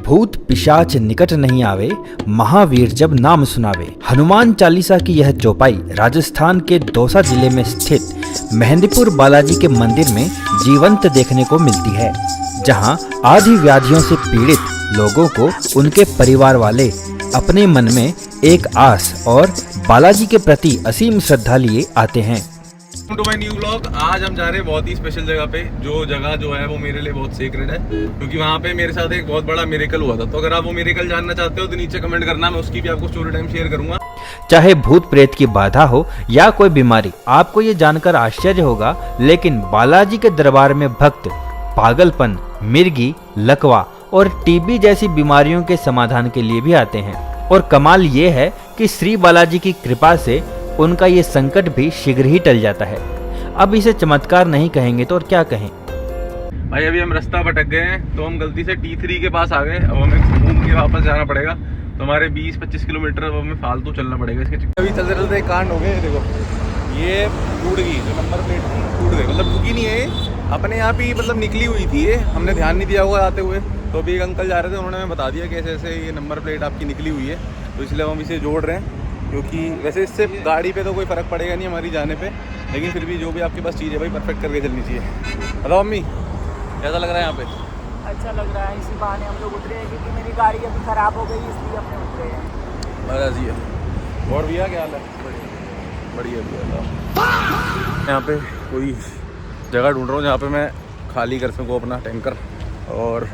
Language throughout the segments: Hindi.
भूत पिशाच निकट नहीं आवे, महावीर जब नाम सुनावे। हनुमान चालीसा की यह चौपाई राजस्थान के दौसा जिले में स्थित मेहंदीपुर बालाजी के मंदिर में जीवंत देखने को मिलती है, जहां आदि व्याधियों से पीड़ित लोगों को उनके परिवार वाले अपने मन में एक आस और बालाजी के प्रति असीम श्रद्धा लिए आते हैं। To my new vlog. आज हम जा रहे हैं बहुत ही स्पेशल जगह पे। जो जगह जो है वो मेरे लिए बहुत सीक्रेट है, क्योंकि वहाँ पे मेरे साथ एक बहुत बड़ा मिरेकल हुआ था। तो अगर आप वो मिरेकल जानना चाहते हो तो नीचे कमेंट करना, मैं उसकी भी आपको स्टोरी टाइम शेयर करूंगा। चाहे भूत प्रेत की बाधा हो या कोई बीमारी, आपको ये जानकर आश्चर्य होगा, लेकिन बालाजी के दरबार में भक्त पागलपन, मिर्गी, लकवा और टीबी जैसी बीमारियों के समाधान के लिए भी आते हैं। और कमाल ये है कि श्री बालाजी की कृपा से उनका ये संकट भी शीघ्र ही टल जाता है। अब इसे चमत्कार नहीं कहेंगे तो और क्या कहें। भाई अभी हम रास्ता भटक गए हैं, तो हम गलती से T3 के पास आ गए। अब हमें घूम के वापस जाना पड़ेगा, तो हमारे 20-25 किलोमीटर अब हमें फालतू चलना पड़ेगा इसके चक्कर। अभी चलते चलते कांड हो गए। देखो ये टूट गई, जो नंबर प्लेट टूट गई, मतलब रुकी नहीं है, अपने आप ही मतलब निकली हुई थी ये, हमने ध्यान नहीं दिया होगा आते हुए। तो अभी एक अंकल जा रहे थे, उन्होंने हमें बता दिया कि ऐसे ऐसे ये नंबर प्लेट आपकी निकली हुई है, तो इसलिए हम इसे जोड़ रहे हैं। क्योंकि वैसे इससे गाड़ी पे तो कोई फ़र्क पड़ेगा नहीं हमारी जाने पे, लेकिन फिर भी जो भी आपके पास चीज़ है भाई परफेक्ट करके चलनी चाहिए। बताओ मम्मी कैसा लग रहा है यहाँ पे? अच्छा लग रहा है, इसी बहाने हम लोग उतरे हैं, क्योंकि मेरी गाड़ी अभी ख़राब हो गई, इसलिए हमने उतरे हैं। बड़ा जी है। और भैया क्या हाल है? बढ़िया भैया। यहाँ पे कोई जगह ढूंढ रहा हूँ जहाँ पे मैं खाली कर सकूँ अपना टैंकर। और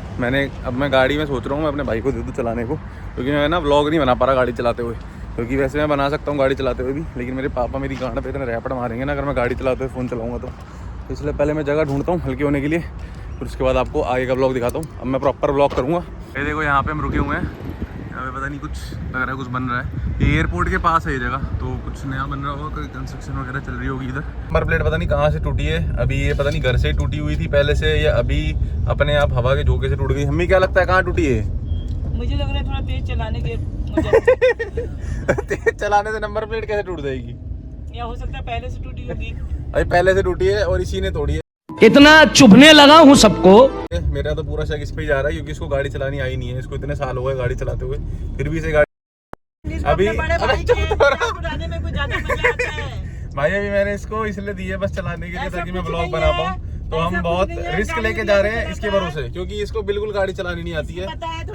अब मैं गाड़ी में सोच रहा हूँ मैं अपने भाई को दे दूँ चलाने को, क्योंकि मैं ना व्लॉग नहीं बना पा रहा गाड़ी चलाते हुए। क्योंकि वैसे मैं बना सकता हूँ गाड़ी चलाते हुए भी, लेकिन मेरे पापा मेरी गांड पे इतना रैपट मारेंगे ना अगर मैं गाड़ी चलाते हुए फ़ोन चलाऊँगा तो इसलिए पहले मैं जगह ढूंढता हूँ हल्के होने के लिए, फिर उसके बाद आपको आगे का व्लॉग दिखाता हूँ। अब मैं प्रॉपर व्लॉग करूँगा। ये देखो यहाँ पे हम रुके हुए हैं, यहाँ पे पता नहीं कुछ लग रहा है, कुछ बन रहा है। ये एयरपोर्ट के पास है ये जगह, तो कुछ नया बन रहा होगा, कोई कंस्ट्रक्शन वगैरह चल रही होगी इधर। नंबर प्लेट पता नहीं कहाँ से टूटी है, अभी ये पता नहीं घर से ही टूटी हुई थी पहले से, या अभी अपने आप हवा के झोंके से टूट गई। हमें क्या लगता है कहाँ टूटी है? मुझे लग रहा है थोड़ा तेज चलाने के तेज चलाने से नंबर प्लेट कैसे टूट जाएगी? या हो सकता है पहले से टूटी होगी। अभी पहले से टूटी है और इसी ने तोड़ी है। इतना चुभने लगा हूँ सबको। मेरा तो पूरा शक इस पे ही जा रहा है, क्योंकि इसको गाड़ी चलानी आई नहीं है। इसको इतने साल हो गए गाड़ी चलाते हुए, फिर भी इसे गाड़ी अभी भाई अभी मैंने इसको इसलिए दी है बस चलाने के लिए, ताकि मैं ब्लॉग बना पाऊँ। तो हम बहुत रिस्क लेके जा रहे हैं इसके भरोसे, क्योंकि इसको बिल्कुल गाड़ी चलानी नहीं आती है।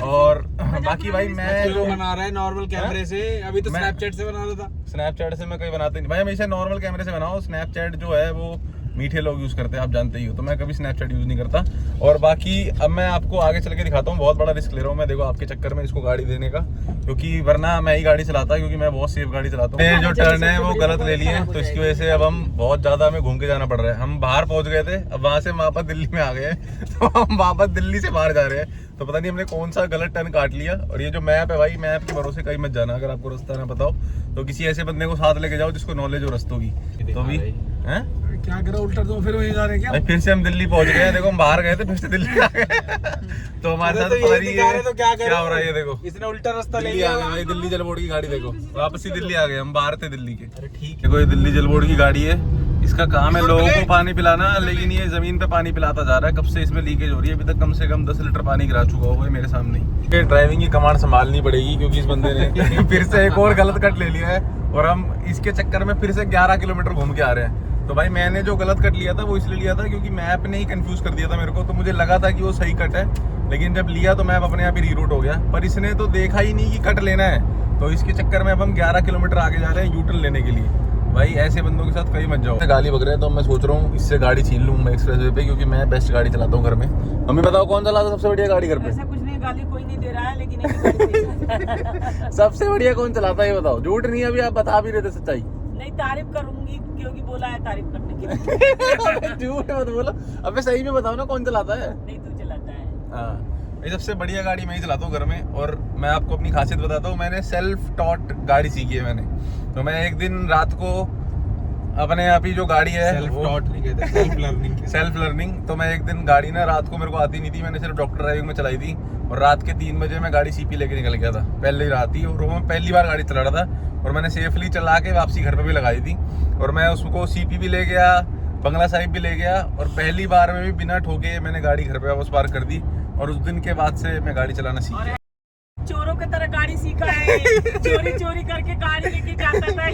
और बाकी भाई मैं जो बना रहा है नॉर्मल कैमरे से, अभी तो स्नैपचैट से बना रहा था। स्नैपचैट से मैं कहीं बनाते नहीं भाई, हमेशा नॉर्मल कैमरे से बनाओ। स्नैपचैट जो है वो मीठे लोग यूज़ करते हैं, आप जानते ही हो, तो मैं कभी स्नैपचैट यूज़ नहीं करता। और बाकी अब मैं आपको आगे चल के दिखाता हूँ। बहुत बड़ा रिस्क ले रहा हूँ मैं, देखो आपके चक्कर में इसको गाड़ी देने का, क्योंकि वरना मैं ही गाड़ी चलाता, क्योंकि मैं बहुत सेफ गाड़ी चलाता हूँ। जो टर्न है वो गलत ले लिए, तो इसकी वजह से अब हम बहुत ज़्यादा हमें घूम के जाना पड़ रहा है। हम बाहर पहुँच गए थे, अब वहाँ से वापस दिल्ली में आ गए तो हम वापस दिल्ली से बाहर जा रहे हैं। तो पता नहीं हमने कौन सा गलत टर्न काट लिया। और ये जो मैप है भाई, मैप के भरोसे कहीं मत जाना। अगर आपको रास्ता ना बताओ तो किसी ऐसे बंदे को साथ लेके जाओ जिसको नॉलेज हो रास्तों की। तो भी हैं क्या करो उल्टा, तो फिर वहीं जा रहे हैं क्या? भाई फिर से हम दिल्ली पहुंच गए हैं। देखो हम बाहर गए थे, फिर से दिल्ली आ गए तो हमारे साथ पता नहीं है तो क्या हो रहा है। ये देखो इसने उल्टा रास्ता ले दिल्ली आ गए भाई, दिल्ली जल बोर्ड की गाड़ी। देखो वापस ही दिल्ली आ गए, हम बाहर थे दिल्ली के। अरे ठीक है, देखो ये दिल्ली जल बोर्ड की गाड़ी है। इसका काम है लोगों को पानी पिलाना, लेकिन ये जमीन पे पानी पिलाता जा रहा है। कब से इसमें लीकेज हो रही है, अभी तक कम से कम 10 लीटर पानी गिरा चुका होगा मेरे सामने। ये ड्राइविंग की कमांड संभालनी पड़ेगी, क्योंकि इस बंदे ने फिर से एक और गलत कट ले लिया है, और हम इसके चक्कर में फिर से 11 किलोमीटर घूम के आ रहे हैं। तो भाई मैंने जो गलत कट लिया था वो इसलिए लिया था क्योंकि मैप ने ही कंफ्यूज कर दिया था मेरे को। तो मुझे लगा था कि वो सही कट है, लेकिन जब लिया तो मैप अपने आप ही रीरूट हो गया। पर इसने तो देखा ही नहीं कि कट लेना है, तो इसके चक्कर में अब हम 11 किलोमीटर आगे जा रहे हैं यूटर्न लेने के लिए। भाई ऐसे बंदों के साथ कहीं मत जाओ। गाली बग रहे हैं, तो मैं सोच रहा हूँ इससे गाड़ी छीन लूँ मैं एक्सप्रेस वे पे, क्योंकि मैं बेस्ट गाड़ी चलाता हूँ घर में। मम्मी बताओ कौन चलाता सबसे बढ़िया गाड़ी घर पे? ऐसा कुछ नहीं, गाली कोई नहीं दे रहा है, लेकिन सबसे बढ़िया कौन चलाता है ये बताओ? झूठ नहीं, अभी आप बता भी रहे थे सच्चाई। नहीं, तारीफ करूंगी क्योंकि बोला है तारीफ करने के लिए। झूठ मत बोलो, अबे सही में बताओ ना कौन चलाता है? नहीं, तू चलाता है। हाँ, ये सबसे बढ़िया गाड़ी मैं ही चलाता हूँ घर में। और मैं आपको अपनी खासियत बताता हूँ, मैंने सेल्फ टॉट गाड़ी सीखी है मैंने। तो मैं एक दिन रात को अपने आप ही जो गाड़ी है सेल्फ टॉट नहीं कहते, सेल्फ लर्निंग। तो मैं एक दिन गाड़ी ना रात को मेरे को आती नहीं थी, मैंने सिर्फ डॉक्टर ड्राइविंग में चलाई थी। और रात के 3 बजे मैं गाड़ी सीपी लेके निकल गया था, पहले ही रात ही। और वो मैं पहली बार गाड़ी चला रहा था, और मैंने सेफली चला के वापसी घर पे भी लगाई थी। और मैं उसको सीपी भी ले गया, बंगला साहिब भी ले गया, और पहली बार में भी बिना ठोके मैंने गाड़ी घर पे वापस पार्क कर दी। और उस दिन के बाद से मैं गाड़ी चलाना सीख गया। चोरों की तरह गाड़ी सीखा है, चोरी चोरी करके गाड़ी लेके जाता था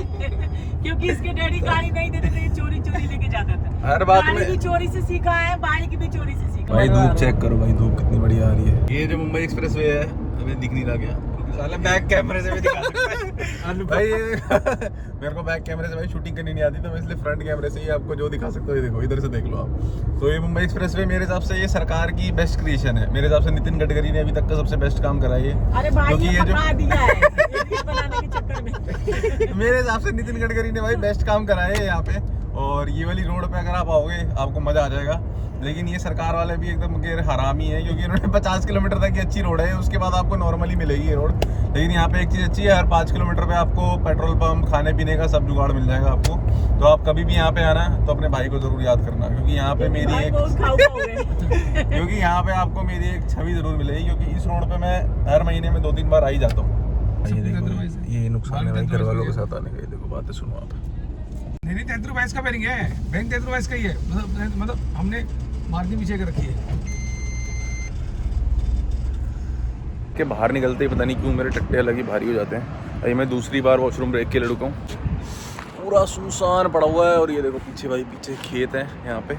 क्योंकि इसके डैडी गाड़ी नहीं देते थे, चोरी चोरी लेके जाता था। हर बात गाड़ी में भी चोरी से सीखा है, बाइक भी चोरी से सीखा भाई धूप चेक करो भाई, धूप कितनी बढ़िया आ रही है। ये जो मुंबई एक्सप्रेस वे है हमें दिख नहीं रहा क्या, साले बैक कैमरे से भी दिखा सकता है भाई ये मेरे को बैक कैमरे से भाई शूटिंग करनी नहीं आती, तो मैं इसलिए फ्रंट कैमरे से ही आपको जो दिखा सकता हूँ, ये देखो इधर से देख लो आप। तो ये मुंबई एक्सप्रेस वे मेरे हिसाब से ये सरकार की बेस्ट क्रिएशन है। मेरे हिसाब से नितिन गडकरी ने अभी तक का सबसे बेस्ट काम करा है ये। अरे भाई क्योंकि ये ये जो पका दिया है वीडियो बनाने के चक्कर में। मेरे हिसाब से नितिन गडकरी ने भाई बेस्ट काम करा है यहाँ पे। और ये वाली रोड पे अगर आप आओगे आपको मजा आ जाएगा। लेकिन ये सरकार वाले भी एकदम हरामी है, क्योंकि इन्होंने 50 किलोमीटर तक की अच्छी रोड है, उसके बाद आपको नॉर्मली मिलेगी ये रोड। लेकिन यहाँ पे एक चीज़ अच्छी है, हर 5 किलोमीटर पे आपको पेट्रोल पंप, खाने पीने का सब जुगाड़ मिल जाएगा आपको। तो आप कभी भी यहाँ पे आना तो अपने भाई को जरूर याद करना, क्योंकि यहाँ पे मेरी एक क्योंकि यहाँ पे आपको मेरी एक छवि जरूर मिलेगी, क्योंकि इस रोड पे मैं हर महीने में 2-3 बार आ ही जाता हूँ। ये नुकसान है भाई घर वालों के साथ आने का। देखो बातें सुनो आप। नहीं 33 का बेरिंग है, बैंक 33 का ही है, मतलब हमने मार्जिन पीछे कर रखी है के बाहर निकलते ही पता नहीं क्यों मेरे टट्टे अलग ही भारी हो जाते हैं। अभी मैं दूसरी बार वॉशरूम ब्रेक के लिए रुका हूँ, पूरा सुनसान पड़ा हुआ है। और ये देखो पीछे भाई, पीछे खेत है यहाँ पे।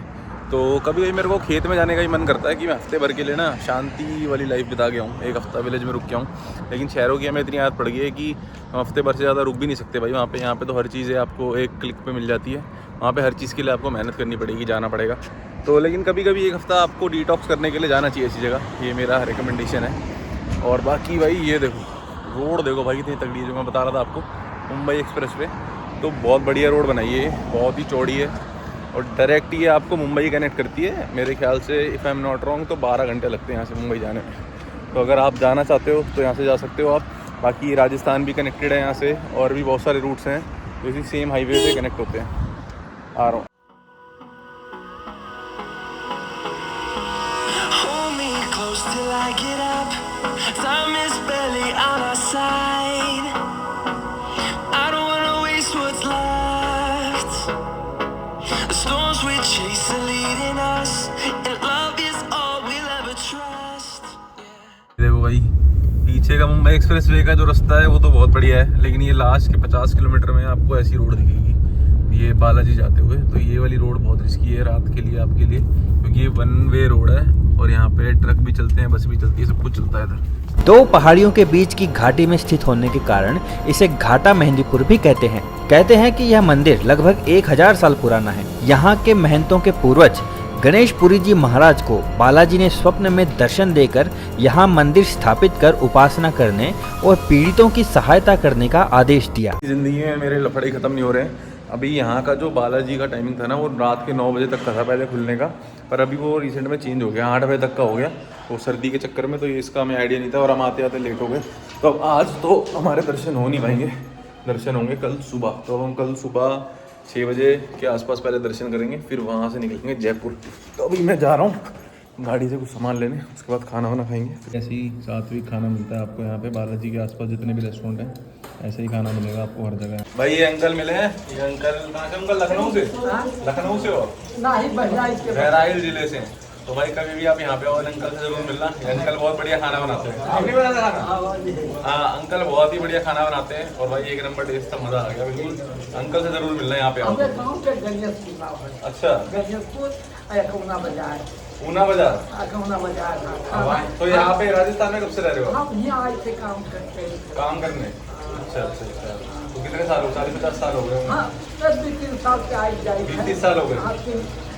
तो कभी कभी मेरे को खेत में जाने का ही मन करता है कि मैं हफ्ते भर के लिए ना शांति वाली लाइफ बिता गया हूँ, एक हफ्ता विलेज में रुक गया हूँ। लेकिन शहरों की हमें इतनी आदत पड़ गई है कि हम हफ्ते भर से ज़्यादा रुक भी नहीं सकते भाई वहाँ पे। यहाँ पे तो हर चीज़ें आपको एक क्लिक पे मिल जाती है, वहाँ पे हर चीज़ के लिए आपको मेहनत करनी पड़ेगी, जाना पड़ेगा। तो लेकिन कभी कभी एक हफ्ता आपको डिटॉक्स करने के लिए जाना चाहिए ऐसी जगह, ये मेरा रिकमेंडेशन है। और बाकी भाई ये देखो रोड देखो भाई कितनी तगड़ी है, जो मैं बता रहा था आपको मुंबई एक्सप्रेस वे। तो बहुत बढ़िया रोड बनाई है, बहुत ही चौड़ी है और डायरेक्ट ये आपको मुंबई कनेक्ट करती है। मेरे ख्याल से if I am not wrong तो 12 घंटे लगते हैं यहाँ से मुंबई जाने में। तो अगर आप जाना चाहते हो तो यहाँ से जा सकते हो आप। बाकी राजस्थान भी कनेक्टेड है यहाँ से, और भी बहुत सारे रूट्स हैं जो इसी सेम हाईवे से कनेक्ट होते हैं। आ रहा हूँ। Till I get up, time is barely on our side. I don't wanna waste what's left. The storms we chase are leading us, and love is all we'll ever trust. देखो भाई पीछे का मुंबई एक्सप्रेस वे का जो रास्ता है वो तो बहुत बढ़िया है, लेकिन ये लास्ट के 50 किलोमीटर में आपको ऐसी रोड दिखेगी, ये बालाजी जाते हुए। तो ये वाली रोड बहुत रिस्की है रात के लिए आपके लिए, क्योंकि ये 1 वे रोड है और यहाँ पे ट्रक भी चलते हैं, बस भी चलती है, सब कुछ चलता है इधर। दो पहाड़ियों के बीच की घाटी में स्थित होने के कारण इसे घाटा मेहंदीपुर भी कहते हैं। कहते हैं कि यह मंदिर लगभग 1000 साल पुराना है। यहाँ के महंतों के पूर्वज गणेशपुरी जी महाराज को बालाजी ने स्वप्न में दर्शन देकर यहाँ मंदिर स्थापित कर उपासना करने और पीड़ितों की सहायता करने का आदेश दिया। जिंदगी में मेरे लफड़े खत्म नहीं हो रहे हैं। अभी यहाँ का जो बालाजी का टाइमिंग था ना वो रात के 9 बजे तक का था पहले खुलने का, पर अभी वो रिसेंट में चेंज हो गया, 8 बजे तक का हो गया। वो सर्दी के चक्कर में तो ये इसका हमें आइडिया नहीं था और हम आते आते लेट हो गए। तो अब आज तो हमारे दर्शन हो नहीं पाएंगे, दर्शन होंगे कल सुबह। तो अब हम कल सुबह 6 बजे के आसपास पहले दर्शन करेंगे, फिर वहाँ से निकलेंगे जयपुर। तो अभी मैं जा रहा हूँ गाड़ी से कुछ सामान लेने, उसके बाद खाना वाना खाएंगे। ऐसे ही सात्विक खाना मिलता है आपको यहाँ पे बालाजी के आसपास जितने भी रेस्टोरेंट हैं, ऐसे ही खाना मिलेगा आपको हर जगह। भाई ये अंकल मिले हैं, ये अंकल कहाँ से? अंकल लखनऊ से? लखनऊ से हो? बहराइच जिले से। तो भाई कभी भी आप यहाँ पे आओ, अंकल से जरूर मिलना। अंकल बहुत बढ़िया खाना बनाते हैं। आपने बनाया खाना? हाँ अंकल बहुत ही बढ़िया खाना बनाते हैं और भाई एक नंबर टेस्ट था, मजा आ गया बिल्कुल। अंकल से जरूर मिलना यहाँ पे आओ। अच्छा ऊना बाजार। तो यहाँ पे राजस्थान में कब से रह रहे हो? काम करने। अच्छा अच्छा अच्छा। तो कितने साल हो? 40-50 साल हो गए? 20-30 साल हो गए।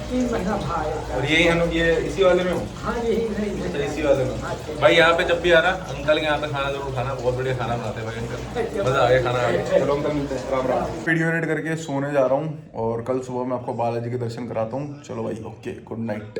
3 महीना भाई। और यही हम लोग ये इसी वाले में हो? हाँ यही अच्छा इसी वाले में। भाई यहाँ पे जब भी आ रहा अंकल के यहाँ पे खाना जरूर खाना, बहुत बढ़िया खाना बनाते हैं भाई अंकल, मजा आ गया खाना आ गया। चलो अंकल मिलते हैं, राम राम। वीडियो एडिट करके सोने जा रहा हूँ और कल सुबह मैं आपको बालाजी के दर्शन कराता हूँ। चलो भाई ओके, गुड नाइट।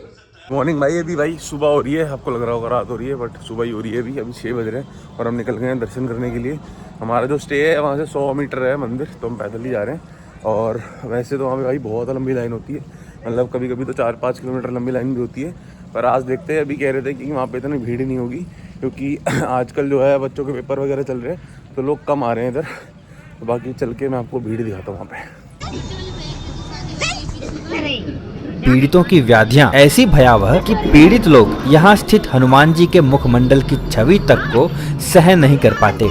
मॉर्निंग भाई, अभी भाई सुबह हो रही है, आपको लग रहा होगा रात हो रही है बट सुबह ही हो रही है। अभी 6 बज रहे हैं और हम निकल गए हैं दर्शन करने के लिए। हमारा जो स्टे है वहाँ से 100 मीटर है मंदिर, तो हम पैदल ही जा रहे हैं। और वैसे तो वहाँ पे भाई बहुत लंबी लाइन होती है, मतलब कभी कभी तो 4-5 किलोमीटर लंबी लाइन भी होती है। पर आज देखते हैं, अभी कह रहे थे कि वहाँ पे इतनी भीड़ नहीं होगी क्योंकि आजकल जो है बच्चों के पेपर वगैरह चल रहे हैं तो लोग कम आ रहे हैं इधर। तो बाकी चल के मैं आपको भीड़ दिखाता हूँ वहाँ पे। पीड़ितों की व्याधियां ऐसी भयावह कि पीड़ित लोग यहाँ स्थित हनुमान जी के मुखमंडल की छवि तक को सहन नहीं कर पाते।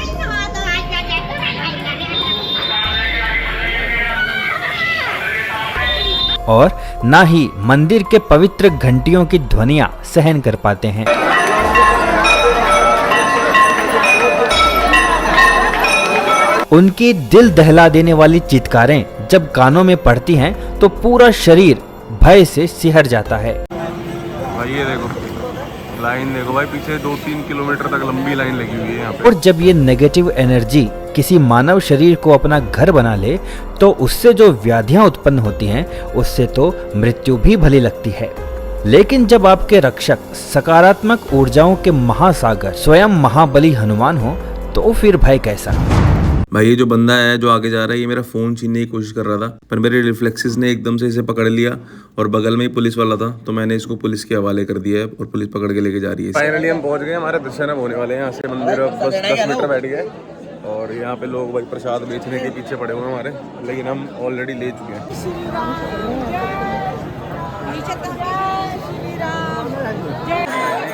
और ना ही मंदिर के पवित्र घंटियों की ध्वनियां सहन कर पाते हैं। उनकी दिल दहला देने वाली चित्कारें जब कानों में पड़ती हैं तो पूरा शरीर भय से सिहर जाता है। भाई ये देखो लाइन देखो भाई, पीछे 2-3 किलोमीटर तक लंबी लाइन लगी हुई है यहाँ पे। और जब ये नेगेटिव एनर्जी किसी मानव शरीर को अपना घर बना ले तो उससे जो व्याधियां उत्पन्न होती हैं उससे तो मृत्यु भी भली लगती है। लेकिन जब आपके रक्षक सकारात्मक ऊर्जाओं के महासागर स्वयं महाबली हनुमान हो तो फिर भय कैसा। भाई ये जो बंदा है जो आगे जा रहा है, ये मेरा फोन छीनने की कोशिश कर रहा था, पर मेरे रिफ्लेक्सेस ने एकदम से इसे पकड़ लिया और बगल में ही पुलिस वाला था, तो मैंने इसको पुलिस के हवाले कर दिया है और पुलिस पकड़ के लेके जा रही है। फाइनली हम पहुंच गए, हमारे दर्शन होने वाले हैं। यहाँ से मंदिर बस 10 मीटर बैठ गए और यहाँ पे लोग भाई प्रसाद बेचने के पीछे पड़े हुए हैं हमारे, लेकिन हम ऑलरेडी ले चुके हैं।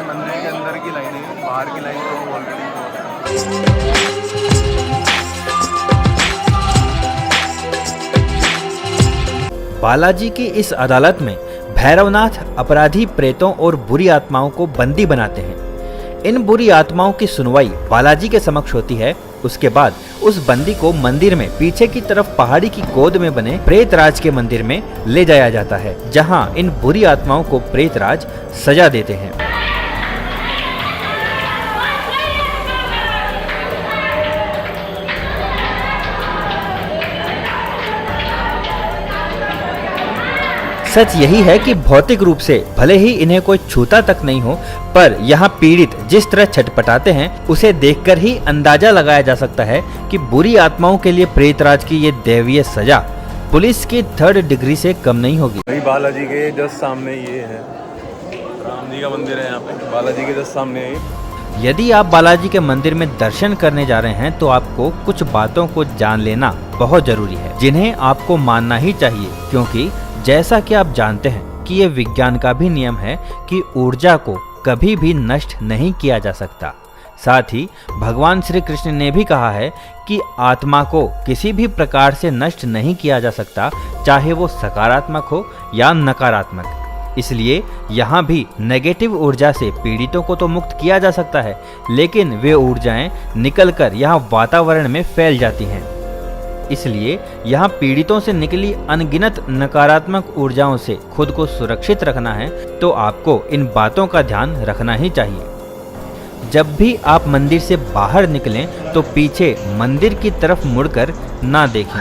मंदिर के अंदर की लाइन है, बाहर की लाइन तो ऑलरेडी। बालाजी की इस अदालत में भैरवनाथ अपराधी प्रेतों और बुरी आत्माओं को बंदी बनाते हैं। इन बुरी आत्माओं की सुनवाई बालाजी के समक्ष होती है। उसके बाद उस बंदी को मंदिर में पीछे की तरफ पहाड़ी की गोद में बने प्रेतराज के मंदिर में ले जाया जाता है, जहां इन बुरी आत्माओं को प्रेतराज सजा देते हैं। सच यही है कि भौतिक रूप से भले ही इन्हें कोई छूता तक नहीं हो, पर यहाँ पीड़ित जिस तरह छटपटाते हैं उसे देखकर ही अंदाजा लगाया जा सकता है कि बुरी आत्माओं के लिए प्रेतराज की ये दैवीय सजा पुलिस की 3rd डिग्री से कम नहीं होगी। भाई बालाजी के जस्ट सामने ये है, राम जी का मंदिर है यहाँ पे, बालाजी के जस्ट सामने है। यदि आप बालाजी के मंदिर में दर्शन करने जा रहे हैं तो आपको कुछ बातों को जान लेना बहुत जरूरी है, जिन्हें आपको मानना ही चाहिए, क्योंकि जैसा कि आप जानते हैं कि ये विज्ञान का भी नियम है कि ऊर्जा को कभी भी नष्ट नहीं किया जा सकता। साथ ही भगवान श्री कृष्ण ने भी कहा है कि आत्मा को किसी भी प्रकार से नष्ट नहीं किया जा सकता, चाहे वो सकारात्मक हो या नकारात्मक। इसलिए यहाँ भी नेगेटिव ऊर्जा से पीड़ितों को तो मुक्त किया जा सकता है, लेकिन वे ऊर्जाएं निकलकर यहाँ वातावरण में फैल जाती हैं। इसलिए यहाँ पीड़ितों से निकली अनगिनत नकारात्मक ऊर्जाओं से खुद को सुरक्षित रखना है, तो आपको इन बातों का ध्यान रखना ही चाहिए। जब भी आप मंदिर से बाहर निकलें तो पीछे मंदिर की तरफ मुड़कर ना देखें।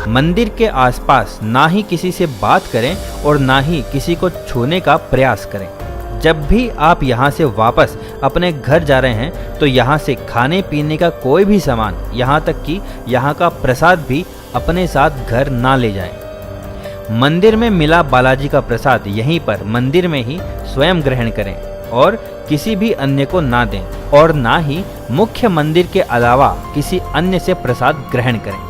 मंदिर के आसपास ना ही किसी से बात करें और ना ही किसी को छूने का प्रयास करें। जब भी आप यहाँ से वापस अपने घर जा रहे हैं तो यहाँ से खाने पीने का कोई भी सामान, यहाँ तक कि यहाँ का प्रसाद भी अपने साथ घर ना ले जाएं। मंदिर में मिला बालाजी का प्रसाद यहीं पर मंदिर में ही स्वयं ग्रहण करें और किसी भी अन्य को ना दें, और ना ही मुख्य मंदिर के अलावा किसी अन्य से प्रसाद ग्रहण करें।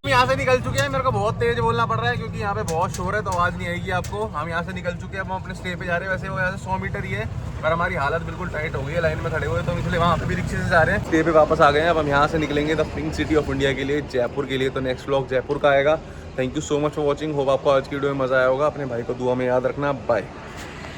हम यहाँ से निकल चुके हैं, मेरे को बहुत तेज बोलना पड़ रहा है क्योंकि यहाँ पे बहुत शोर है तो आवाज़ नहीं आएगी आपको। हम यहाँ से निकल चुके हैं, हम अपने स्टे पे जा रहे हैं। वैसे वो यहाँ से 100 मीटर ही है, पर हमारी हालत बिल्कुल टाइट हो गई है, लाइन में खड़े हुए, तो इसलिए वहाँ पे भी रिक्शे से जा रहे हैं। स्टे पे वापस आ गए हैं, अब हम यहाँ से निकलेंगे the pink city of India के लिए, जयपुर के लिए। तो नेक्स्ट व्लॉग जयपुर का आएगा। Thank you so much for watching. Hope आपको आज की वीडियो में मजा आया होगा। अपने भाई को दुआ में याद रखना। बाय।